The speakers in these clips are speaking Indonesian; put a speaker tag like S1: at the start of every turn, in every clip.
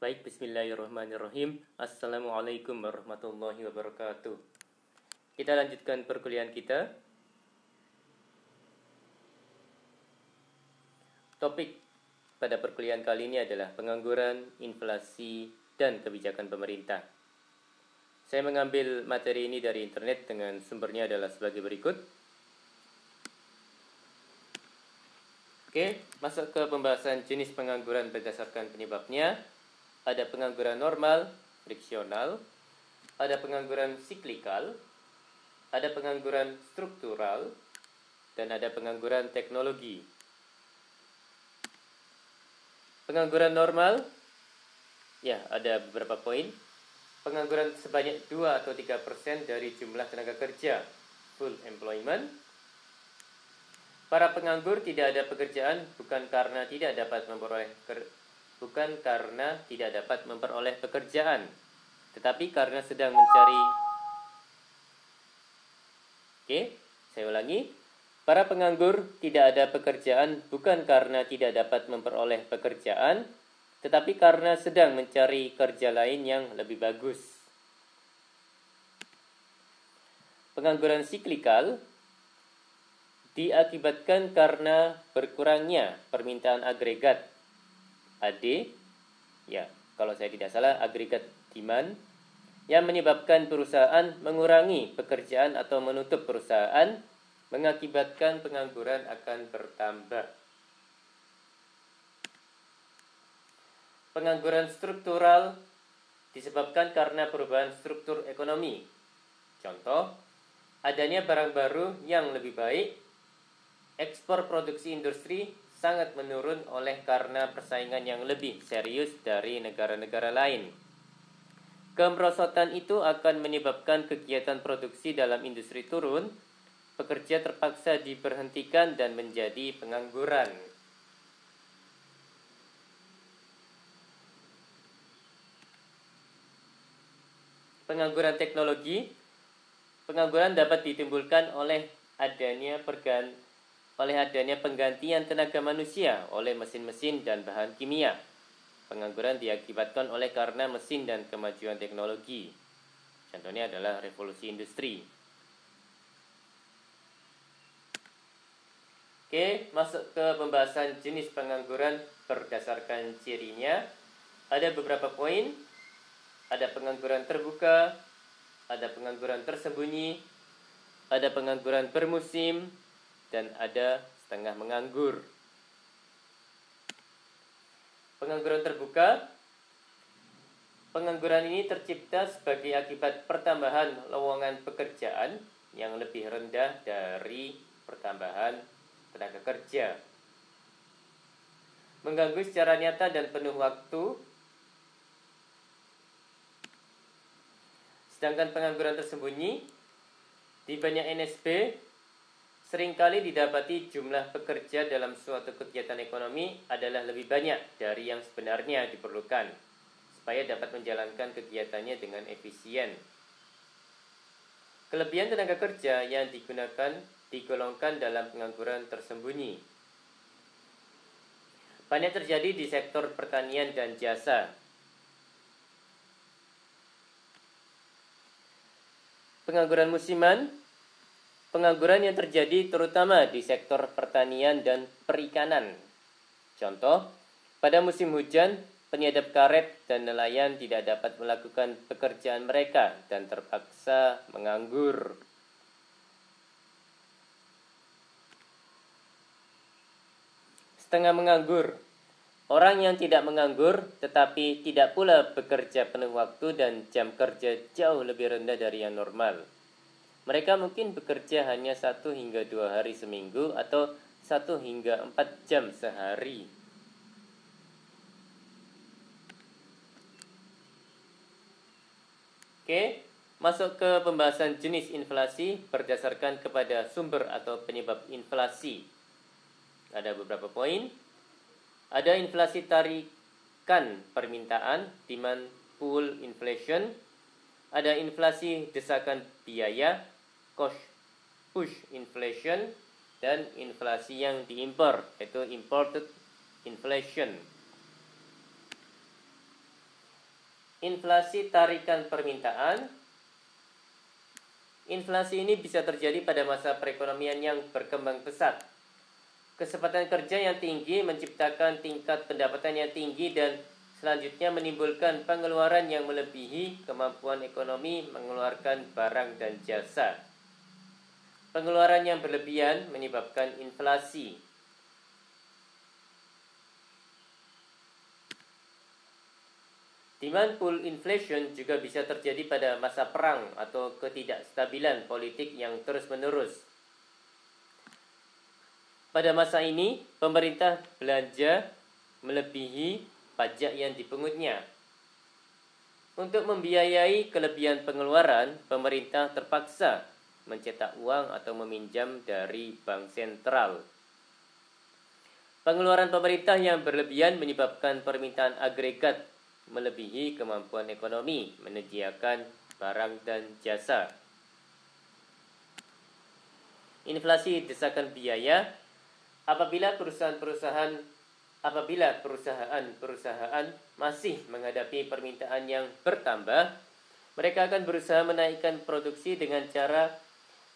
S1: Baik, bismillahirrahmanirrahim. Assalamualaikum warahmatullahi wabarakatuh. Kita lanjutkan perkuliahan kita. Topik pada perkuliahan kali ini adalah pengangguran, inflasi, dan kebijakan pemerintah. Saya mengambil materi ini dari internet dengan sumbernya adalah sebagai berikut. Oke, masuk ke pembahasan jenis pengangguran berdasarkan penyebabnya. Ada pengangguran normal, friksional, ada pengangguran siklikal, ada pengangguran struktural, dan ada pengangguran teknologi. Pengangguran normal, ya ada beberapa poin. Pengangguran sebanyak 2 atau 3% dari jumlah tenaga kerja, full employment. Para penganggur tidak ada pekerjaan bukan karena tidak dapat memperoleh pekerjaan, tetapi karena sedang mencari. Oke, saya ulangi. Para penganggur tidak ada pekerjaan bukan karena tidak dapat memperoleh pekerjaan, tetapi karena sedang mencari kerja lain yang lebih bagus. Pengangguran siklikal diakibatkan karena berkurangnya permintaan agregat AD, ya kalau saya tidak salah agregat demand, yang menyebabkan perusahaan mengurangi pekerjaan atau menutup perusahaan, mengakibatkan pengangguran akan bertambah. Pengangguran struktural disebabkan karena perubahan struktur ekonomi. Contoh, adanya barang baru yang lebih baik, ekspor produksi industri sangat menurun oleh karena persaingan yang lebih serius dari negara-negara lain. Kemerosotan itu akan menyebabkan kegiatan produksi dalam industri turun, pekerja terpaksa diberhentikan dan menjadi pengangguran. Pengangguran teknologi. Pengangguran dapat ditimbulkan oleh adanya penggantian tenaga manusia oleh mesin-mesin dan bahan kimia. Pengangguran diakibatkan oleh karena mesin dan kemajuan teknologi. Contohnya adalah revolusi industri. Oke, masuk ke pembahasan jenis pengangguran berdasarkan cirinya. Ada beberapa poin. Ada pengangguran terbuka, ada pengangguran tersembunyi, ada pengangguran bermusim, dan ada setengah menganggur. Pengangguran terbuka. Pengangguran ini tercipta sebagai akibat pertambahan lowongan pekerjaan yang lebih rendah dari pertambahan tenaga kerja. Mengganggu secara nyata dan penuh waktu. Sedangkan pengangguran tersembunyi, di banyak NSB, seringkali didapati jumlah pekerja dalam suatu kegiatan ekonomi adalah lebih banyak dari yang sebenarnya diperlukan, supaya dapat menjalankan kegiatannya dengan efisien. Kelebihan tenaga kerja yang digolongkan dalam pengangguran tersembunyi. Banyak terjadi di sektor pertanian dan jasa. Pengangguran musiman. Pengangguran yang terjadi terutama di sektor pertanian dan perikanan. Contoh, pada musim hujan, penyadap karet dan nelayan tidak dapat melakukan pekerjaan mereka dan terpaksa menganggur. Setengah menganggur. Orang yang tidak menganggur tetapi tidak pula bekerja penuh waktu dan jam kerja jauh lebih rendah dari yang normal. Mereka mungkin bekerja hanya 1 hingga 2 hari seminggu atau 1 hingga 4 jam sehari. Oke, masuk ke pembahasan jenis inflasi berdasarkan kepada sumber atau penyebab inflasi. Ada beberapa poin. Ada inflasi tarikan permintaan, demand pull inflation. Ada inflasi desakan biaya, cost push inflation. Dan inflasi yang diimpor, yaitu imported inflation. inflasi tarikan permintaan. Inflasi ini bisa terjadi pada masa perekonomian yang berkembang pesat. Kesempatan kerja yang tinggi menciptakan tingkat pendapatan yang tinggi dan selanjutnya menimbulkan pengeluaran yang melebihi kemampuan ekonomi mengeluarkan barang dan jasa. Pengeluaran yang berlebihan menyebabkan inflasi. Demand pull inflation juga bisa terjadi pada masa perang atau ketidakstabilan politik yang terus-menerus. Pada masa ini, pemerintah belanja melebihi pajak yang dipungutnya. Untuk membiayai kelebihan pengeluaran, pemerintah terpaksa mencetak uang atau meminjam dari bank sentral. Pengeluaran pemerintah yang berlebihan menyebabkan permintaan agregat melebihi kemampuan ekonomi menyediakan barang dan jasa. Inflasi desakan biaya. Apabila perusahaan-perusahaan masih menghadapi permintaan yang bertambah, mereka akan berusaha menaikkan produksi dengan cara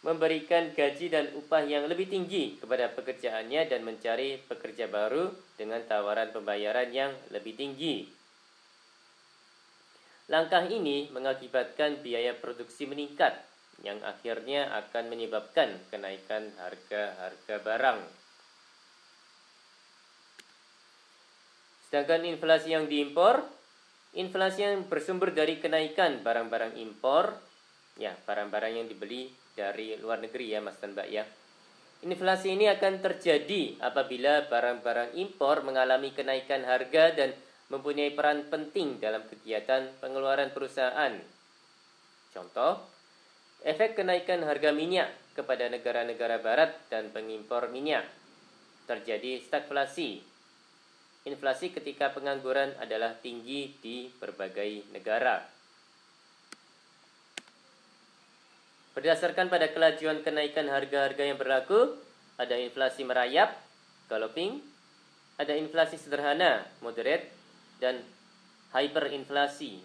S1: memberikan gaji dan upah yang lebih tinggi kepada pekerjaannya dan mencari pekerja baru dengan tawaran pembayaran yang lebih tinggi. Langkah ini mengakibatkan biaya produksi meningkat, yang akhirnya akan menyebabkan kenaikan harga-harga barang. Sedangkan inflasi yang diimpor, inflasi yang bersumber dari kenaikan barang-barang impor, barang-barang yang dibeli dari luar negeri ya Mas dan Mbak ya. Inflasi ini akan terjadi apabila barang-barang impor mengalami kenaikan harga dan mempunyai peran penting dalam kegiatan pengeluaran perusahaan. Contoh, efek kenaikan harga minyak kepada negara-negara barat dan pengimpor minyak. Terjadi stagflasi. Inflasi ketika pengangguran adalah tinggi di berbagai negara. Berdasarkan pada kelajuan kenaikan harga-harga yang berlaku, ada inflasi merayap, galloping, ada inflasi sederhana, moderate, dan hyperinflasi.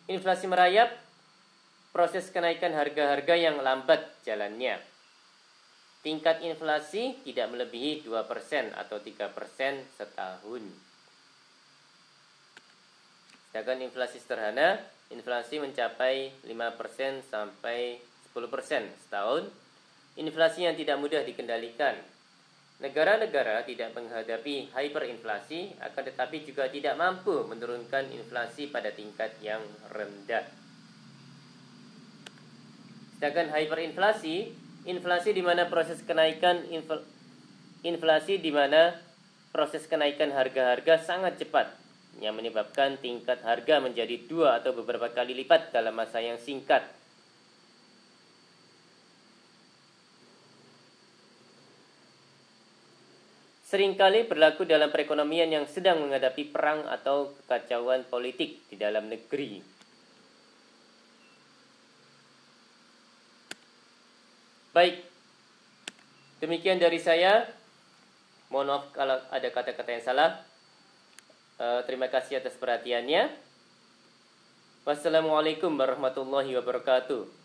S1: Inflasi merayap, proses kenaikan harga-harga yang lambat jalannya. Tingkat inflasi tidak melebihi 2% atau 3% setahun. Sedangkan inflasi sederhana, inflasi mencapai 5% sampai 10% setahun. Inflasi yang tidak mudah dikendalikan. Negara-negara tidak menghadapi hyperinflasi, akan tetapi juga tidak mampu menurunkan inflasi pada tingkat yang rendah. Sedangkan hyperinflasi, inflasi di mana proses kenaikan harga-harga sangat cepat, yang menyebabkan tingkat harga menjadi 2 atau beberapa kali lipat dalam masa yang singkat. Seringkali berlaku dalam perekonomian yang sedang menghadapi perang atau kekacauan politik di dalam negeri. Baik, demikian dari saya. Mohon maaf kalau ada kata-kata yang salah. Terima kasih atas perhatiannya. Wassalamualaikum warahmatullahi wabarakatuh.